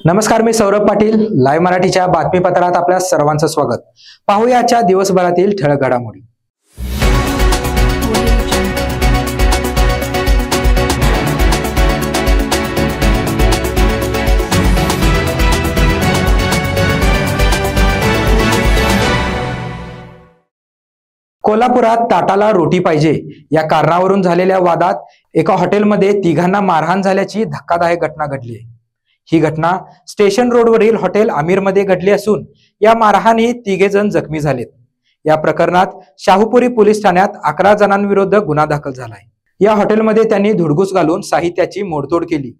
नमस्कार, मी सौरभ पाटील. लाईव्ह मराठीच्या बातमीपत्रात आपल्या सर्वांचं स्वागत. पाहूया आजच्या दिवसभरातील ठळक घडामोडी. कोल्हापुरात ताटाला रोटी पाहिजे या कारणावरून झालेल्या वादात एका हॉटेलमध्ये तिघांना मारहाण झाल्याची धक्कादायक घटना घडली आहे. ही घटना स्टेशन रोडवरील हॉटेल आमिरमध्ये घडली असून या मारहाणीत तिघे जण जखमी झालेत. या प्रकरणात शाहूपुरी पोलीस ठाण्यात 11 जणांविरुद्ध गुन्हा दाखल झालाय. या हॉटेलमध्ये त्यांनी धुडगूस घालून साहित्याची मोडतोड केली.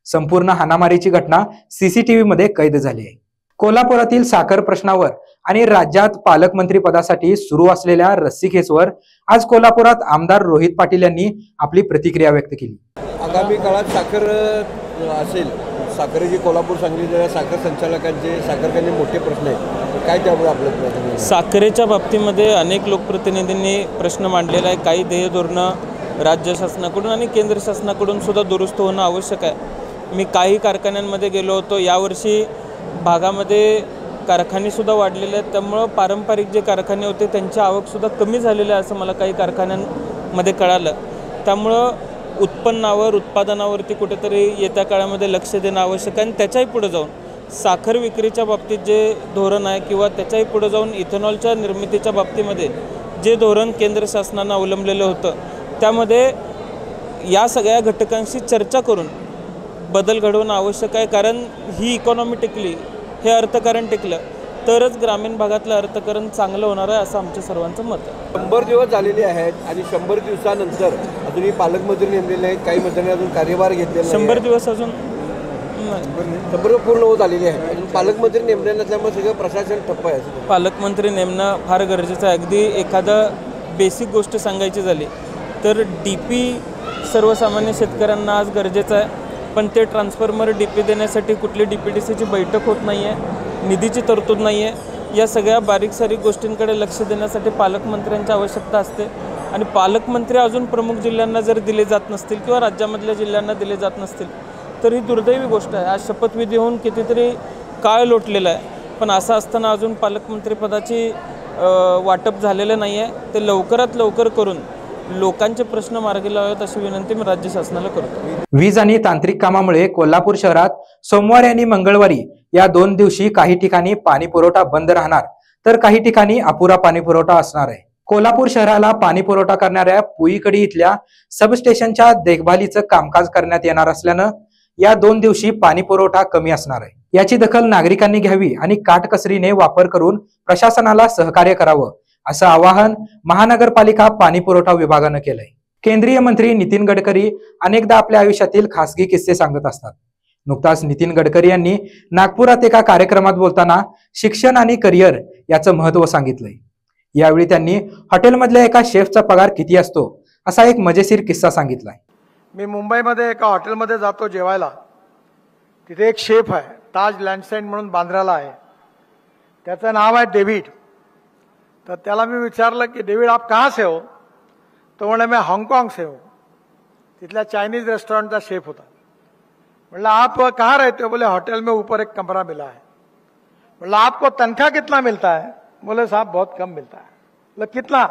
संपूर्ण हाणामारीची घटना सीसीटीव्ही मध्ये कैद झाली आहे. कोल्हापुरातील साखर प्रश्नावर आणि राज्यात पालकमंत्री पदासाठी सुरू असलेल्या रस्सीखेचवर आज कोल्हापुरात आमदार रोहित पाटील यांनी आपली प्रतिक्रिया व्यक्त केली. आगामी काळात साखर असेल, साखरेची कोल्हापूर सांगली जिल्ह्यात साखर संचालकांचे साखरकारणी मोठे प्रश्न आहेत, काय त्यामुळे आपलं साखरेच्या बाबतीमध्ये अनेक लोकप्रतिनिधींनी प्रश्न मांडलेला आहे. काही ध्येय धोरणं राज्य शासनाकडून आणि केंद्र शासनाकडून सुद्धा दुरुस्त होणं आवश्यक आहे. मी काही कारखान्यांमध्ये गेलो होतो. यावर्षी भागामध्ये कारखानेसुद्धा वाढलेले आहेत, त्यामुळं पारंपरिक जे कारखाने होते त्यांची आवकसुद्धा कमी झालेली आहे असं मला काही कारखान्यांमध्ये कळालं. त्यामुळं उत्पन्नावर, उत्पादनावरती कुठेतरी येत्या काळामध्ये लक्ष देणं आवश्यक आहे. आणि त्याच्याही पुढे जाऊन साखर विक्रीच्या बाबतीत जे धोरण आहे किंवा त्याच्याही पुढे जाऊन इथेनॉलच्या निर्मितीच्या बाबतीमध्ये जे धोरण केंद्र शासनानं अवलंबलेलं होतं त्यामध्ये या सगळ्या घटकांशी चर्चा करून बदल घडवणं आवश्यक आहे. कारण ही इकॉनॉमी टिकली, हे अर्थकारण टिकलं तरच ग्रामीण भागातलं अर्थकारण चांगलं होणार आहे असं आमच्या सर्वांचं मत आहे. 100 दिवस झालेले आहेत आणि 100 दिवसानंतर अजूनही पालकमंत्री नेमलेले आहेत, काही मंत्र्यांनी अजून कार्यभार घेतलेला. 100 दिवस अजून 100 पूर्ण होत आलेले आहेत, अजून पालकमंत्री नेमले नसल्यामुळे सगळं प्रशासन ठप्प आहे. पालकमंत्री नेमणं फार गरजेचं आहे. अगदी एखादं बेसिक गोष्ट सांगायची झाली तर DP सर्वसामान्य शेतकऱ्यांना आज गरजेचं आहे, पण ते ट्रान्सफॉर्मर DP देण्यासाठी कुठली DPDCची बैठक होत नाही आहे, निधीची तरतूद नाही आहे. या सगळ्या बारीक सारीक गोष्टींकडे लक्ष देण्यासाठी पालकमंत्र्यांची आवश्यकता असते. आणि पालकमंत्री अजून प्रमुख जिल्ह्यांना जर दिले जात नसतील किंवा राज्यामधल्या जिल्ह्यांना दिले जात नसतील तर ही दुर्दैवी गोष्ट आहे. आज शपथविधी होऊन कितीतरी काळ लोटलेला आहे, पण असं असताना अजून पालकमंत्रीपदाची वाटप झालेलं नाही आहे. ते लवकरात लवकर करून लोकांचे प्रश्न मार्गी लावावेत अशी विनंती मी राज्य शासनाला करतो. वीज आणि तांत्रिक कामामुळे कोल्हापूर शहरात सोमवारी आणि मंगळवारी या 2 दिवशी काही ठिकाणी पाणी पुरवठा बंद राहणार तर काही ठिकाणी अपुरा पाणी पुरवठा असणार आहे. कोल्हापूर शहराला पाणी पुरवठा करणाऱ्या पुईकडी इथल्या सबस्टेशनच्या देखभालीचं कामकाज करण्यात येणार असल्यानं या 2 दिवशी पाणी पुरवठा कमी असणार आहे. याची दखल नागरिकांनी घ्यावी आणि काटकसरीने वापर करून प्रशासनाला सहकार्य करावं असं आवाहन महानगरपालिका पाणी पुरवठा विभागानं केलंय. केंद्रीय मंत्री नितीन गडकरी अनेकदा आपल्या आयुष्यातील खासगी किस्से सांगत असतात. नुकताच नितीन गडकरी यांनी नागपुरात एका कार्यक्रमात बोलताना शिक्षण आणि करिअर याचं महत्त्व सांगितलंय. यावेळी त्यांनी हॉटेलमधल्या एका शेफचा पगार किती असतो असा एक मजेशीर किस्सा सांगितलाय. मी मुंबईमध्ये एका हॉटेलमध्ये जातो जेवायला. तिथे एक शेफ आहे, ताज लँडसाइड म्हणून बांद्र्याला आहे. त्याचं नाव आहे डेव्हिड. तर त्याला मी विचारलं की डेव्हिड आप कहाँ से हो? तो म्हणे मैं हांगकांग से हो. तिथल्या चायनीज रेस्टॉरंटचा शेफ होता. बोला आप कहाँ रहते हो? बोले होटल में ऊपर एक कमरा मिला है. बोला आपको तनख्वाह कितना मिलता है? बोले साहब बहुत कम मिलता है. बोले कितना?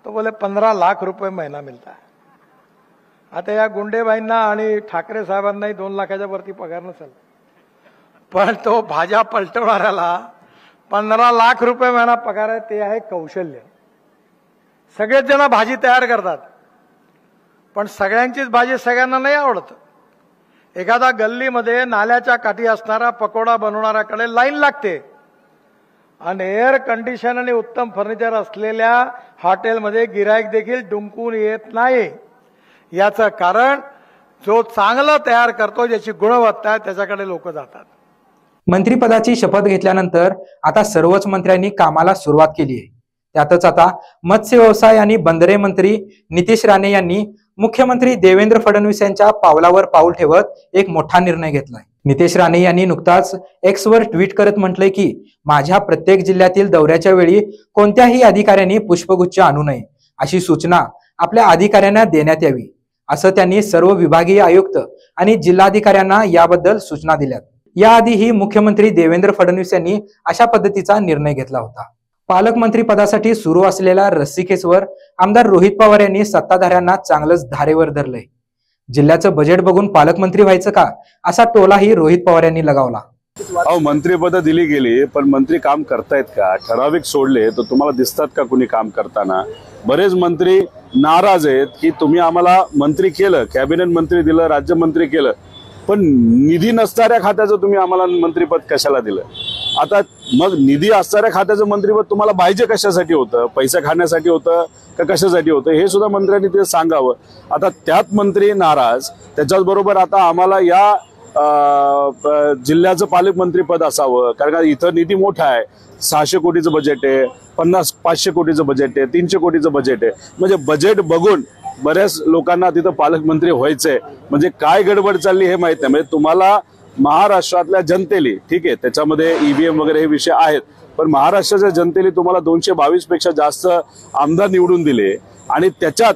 तो बोले 15 लाख रुपये महीना मिलता है. आता या गुंडेबाईंना आणि ठाकरे साहेबांनाही 2 लाखाच्या वरती पगार नसेल, पण तो भाज्या पलटवणाऱ्याला 15 लाख रुपये महिना पगार आहे. ते आहे कौशल्य. सगळेच जण भाजी तयार करतात, पण सगळ्यांचीच भाजी सगळ्यांना नाही आवडत. एखादा गल्लीमध्ये नाल्याच्या काठी असणारा पकोडा बनवणाऱ्याकडे लाईन लागते आणि एअर कंडिशन आणि उत्तम फर्निचर असलेल्या हॉटेलमध्ये गिराईक देखील डुंकून येत नाही. याचं कारण जो चांगलं तयार करतो, ज्याची गुणवत्ता आहे, त्याच्याकडे लोक जातात. मंत्रिपदाची शपथ घेतल्यानंतर आता सर्वच मंत्र्यांनी कामाला सुरुवात केली आहे. त्यातच आता मत्स्य व्यवसाय आणि बंदरे मंत्री नितेश राणे यांनी मुख्यमंत्री देवेंद्र फडणवीस यांच्या पावलावर पाऊल ठेवत एक मोठा निर्णय घेतलाय. नितेश राणे यांनी नुकताच X वर ट्विट करत म्हटलंय की माझ्या प्रत्येक जिल्ह्यातील दौऱ्याच्या वेळी कोणत्याही अधिकाऱ्यांनी पुष्पगुच्छ आणू नये अशी सूचना आपल्या अधिकाऱ्यांना देण्यात यावी असं त्यांनी सर्व विभागीय आयुक्त आणि जिल्हाधिकाऱ्यांना याबद्दल सूचना दिल्यात. याआधीही मुख्यमंत्री देवेंद्र फडणवीस यांनी अशा पद्धतीचा निर्णय घेतला होता. पालकमंत्री पदासाठी सुरू असलेल्या रस्सीखेचवर आमदार रोहित पवार यांनी सत्ताधाऱ्यांना चांगलंच धारेवर धरलंय. जिल्ह्याचं बजेट बघून पालकमंत्री व्हायचं का, असा टोलाही रोहित पवार यांनी लगावला. अहो, मंत्रीपद दिली गेली, पण मंत्री काम करतायत का? ठराविक सोडले तर तुम्हाला दिसतात का कुणी काम करताना? बरेच मंत्री नाराज आहेत की तुम्ही आम्हाला मंत्री केलं, कॅबिनेट मंत्री दिलं, राज्यमंत्री केलं, पण निधी नसणाऱ्या खात्याचं तुम्ही आम्हाला मंत्रीपद कशाला दिलं? आता मग निधी असणाऱ्या खात्याचं मंत्रीपद तुम्हाला पाहिजे कशासाठी होतं? पैसा खाण्यासाठी होतं का कशासाठी होतं? हे सुद्धा मंत्र्यांनी ते सांगावं. आता त्यात मंत्री नाराज, त्याच्याच बरोबर आता आम्हाला या जिल्ह्याचं पालकमंत्री पद असावं, कारण का इथं निधी मोठा आहे. 600 कोटीचं बजेट आहे, 500 कोटीचं बजेट आहे, 300 कोटीचं बजेट आहे. म्हणजे बजेट बघून बऱ्याच लोकांना तिथं पालकमंत्री व्हायचंय. म्हणजे काय गडबड चालली हे माहित नाही. म्हणजे तुम्हाला महाराष्ट्रातल्या जनतेली, ठीक आहे, त्याच्यामध्ये EVM वगैरे हे विषय आहेत, पण महाराष्ट्राच्या जनतेली तुम्हाला 222 पेक्षा जास्त आमदार निवडून दिले आणि त्याच्यात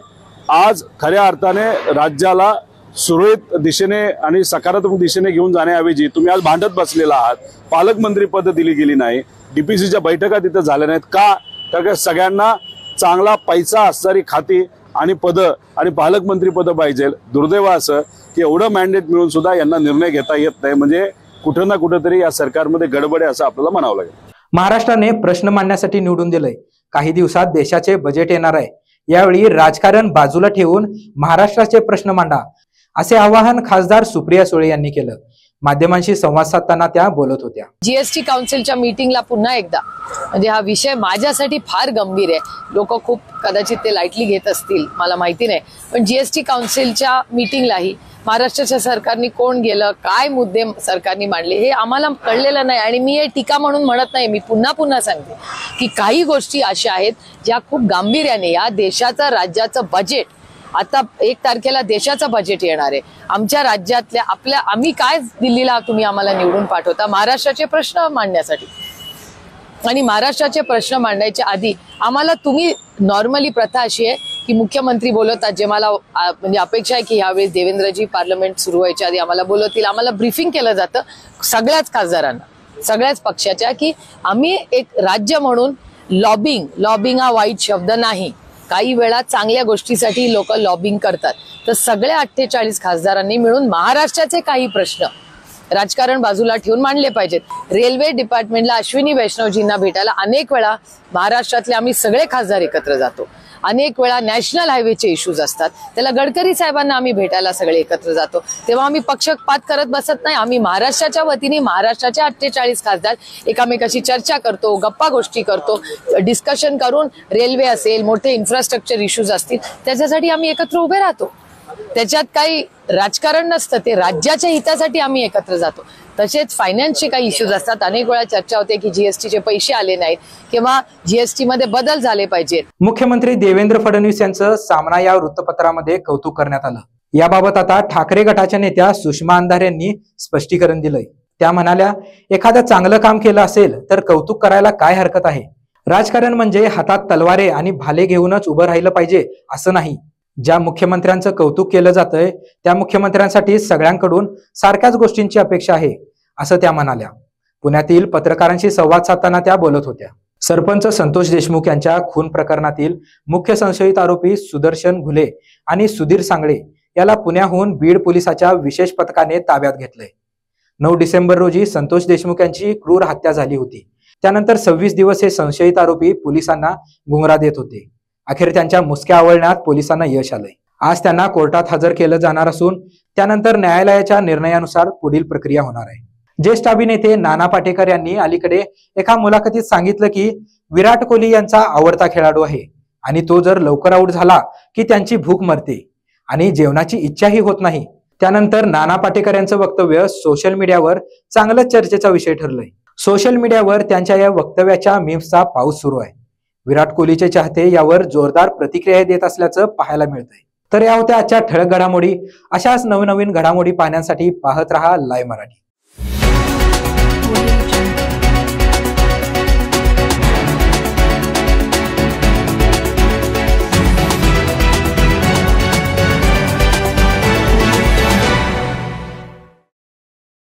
आज खऱ्या अर्थाने राज्याला सुरळीत दिशेने आणि सकारात्मक दिशेने घेऊन जाण्याऐवजी तुम्ही आज भांडत बसलेला आहात. पालकमंत्री पद दिली गेली नाही, DPCच्या बैठका तिथे झाल्या नाहीत का? तर सगळ्यांना चांगला पैसा असणारी खाती आणि पदं आणि पालकमंत्री पदं पाहिजे. दुर्दैव असं की एवढं मॅन्डेट मिळून सुद्धा यांना निर्णय घेता येत नाही. म्हणजे कुठं ना कुठंतरी या सरकारमध्ये गडबड आहे असं आपल्याला म्हणावं लागेल. महाराष्ट्राने प्रश्न मांडण्यासाठी निवडून दिलंय. काही दिवसात देशाचे बजेट येणार आहे. यावेळी राजकारण बाजूला ठेवून महाराष्ट्राचे प्रश्न मांडा, असे आवाहन खासदार सुप्रिया सुळे यांनी केलं. माध्यमांशी संवाद साधताना त्या बोलत होत्या. जीएसटी काउन्सिलच्या मीटिंगला पुन्हा एकदा, म्हणजे हा विषय माझ्यासाठी फार गंभीर आहे. लोक खूप कदाचित ते लाईटली घेत असतील, मला माहिती नाही, पण जीएसटी काउन्सिलच्या मीटिंगलाही महाराष्ट्राच्या सरकारने कोण गेलं, काय मुद्दे सरकारने मांडले हे आम्हाला कळलेलं नाही. आणि मी हे टीका म्हणून म्हणत नाही, मी पुन्हा सांगते की काही गोष्टी अशा आहेत ज्या खूप गांभीर्याने या देशाचं राज्याचं बजेट, आता 1 तारखेला देशाचं बजेट येणार आहे. आमच्या राज्यातल्या आम्ही काय दिल्लीला तुम्ही आम्हाला निवडून पाठवता महाराष्ट्राचे प्रश्न मांडण्यासाठी, आणि महाराष्ट्राचे प्रश्न मांडायच्या आधी आम्हाला तुम्ही नॉर्मली प्रथा अशी आहे की मुख्यमंत्री बोलतात, जे मला म्हणजे अपेक्षा आहे की यावेळी देवेंद्रजी पार्लमेंट सुरू व्हायच्या आधी आम्हाला बोलवतील. आम्हाला ब्रीफिंग केलं जातं सगळ्याच खासदारांना, सगळ्याच पक्षाच्या, की आम्ही एक राज्य म्हणून लॉबिंग हा वाईट शब्द नाही, काही वेळा चांगल्या गोष्टीसाठी लोक लॉबिंग करतात. तर सगळ्या 48 खासदारांनी मिळून महाराष्ट्राचे काही प्रश्न राजकारण बाजूला ठेवून मांडले पाहिजेत. रेल्वे डिपार्टमेंटला अश्विनी वैष्णवजींना भेटायला अनेक वेळा महाराष्ट्रातले आम्ही सगळे खासदार एकत्र जातो. अनेक वेळा नॅशनल हायवेचे इश्यूज असतात, त्याला गडकरी साहेबांना आम्ही भेटायला सगळे एकत्र जातो. तेव्हा आम्ही पक्षपात करत बसत नाही. आम्ही महाराष्ट्राच्या वतीने महाराष्ट्राचे 48 खासदार एकामेकाशी चर्चा करतो, गप्पा गोष्टी करतो, डिस्कशन करून रेल्वे असेल, मोठे इन्फ्रास्ट्रक्चर इश्यूज असतील, त्याच्यासाठी आम्ही एकत्र उभे राहतो. त्याच्यात काही राजकारण नसतं, ते राज्याच्या हितासाठी आम्ही एकत्र जातो. तसेच फायनान्सचे काही इश्यूज असतात. अनेक वेळा चर्चा होते की जीएसटीचे पैसे आले नाहीत किंवा जीएसटी मध्ये बदल झाले पाहिजेत. मुख्यमंत्री देवेंद्र फडणवीस यांचं सामना या वृत्तपत्रामध्ये कौतुक करण्यात आलं. याबाबत आता ठाकरे गटाच्या नेत्या सुषमा अंधारे यांनी स्पष्टीकरण दिलंय. त्या म्हणाल्या, एखादं चांगलं काम केलं असेल तर कौतुक करायला काय हरकत आहे. राजकारण म्हणजे हातात तलवारे आणि भाले घेऊनच उभं राहिलं पाहिजे असं नाही. ज्या मुख्यमंत्र्यांचं कौतुक केलं जातंय त्या मुख्यमंत्र्यांसाठी सगळ्यांकडून सारख्याच गोष्टींची अपेक्षा आहे असं त्या म्हणाल्या. पुण्यातील पत्रकारांशी संवाद साधताना त्या बोलत होत्या. सरपंच संतोष देशमुख यांच्या खून प्रकरणातील मुख्य संशयित आरोपी सुदर्शन घुले आणि सुधीर सांगळे याला पुण्याहून बीड पोलिसाच्या विशेष पथकाने ताब्यात घेतलंय. 9 डिसेंबर रोजी संतोष देशमुख यांची क्रूर हत्या झाली होती. त्यानंतर 26 दिवस हे संशयित आरोपी पोलिसांना गुंगरा देत होते. अखेर त्यांच्या मुसक्या आवळण्यात पोलिसांना यश आलंय. आज त्यांना कोर्टात हजर केलं जाणार असून त्यानंतर न्यायालयाच्या निर्णयानुसार पुढील प्रक्रिया होणार आहे. ज्येष्ठ अभिनेते नाना पाटेकर यांनी अलीकडे एका मुलाखतीत सांगितलं की विराट कोहली यांचा आवडता खेळाडू आहे आणि तो जर लवकर आऊट झाला की त्यांची भूक मरते आणि जेवणाची इच्छाही होत नाही. त्यानंतर नाना पाटेकर यांचं वक्तव्य सोशल मीडियावर चांगलंच चर्चेचा विषय ठरलंय. सोशल मीडियावर त्यांच्या या वक्तव्याच्या मीम्सचा पाऊस सुरू आहे. विराट कोहलीचे चाहते यावर जोरदार प्रतिक्रिया देत असल्याचं पाहायला मिळतंय. तर या होत्या आजच्या ठळक घडामोडी. अशाच नवनवीन घडामोडी पाहण्यासाठी पाहत रहा लाईव्ह मराठी.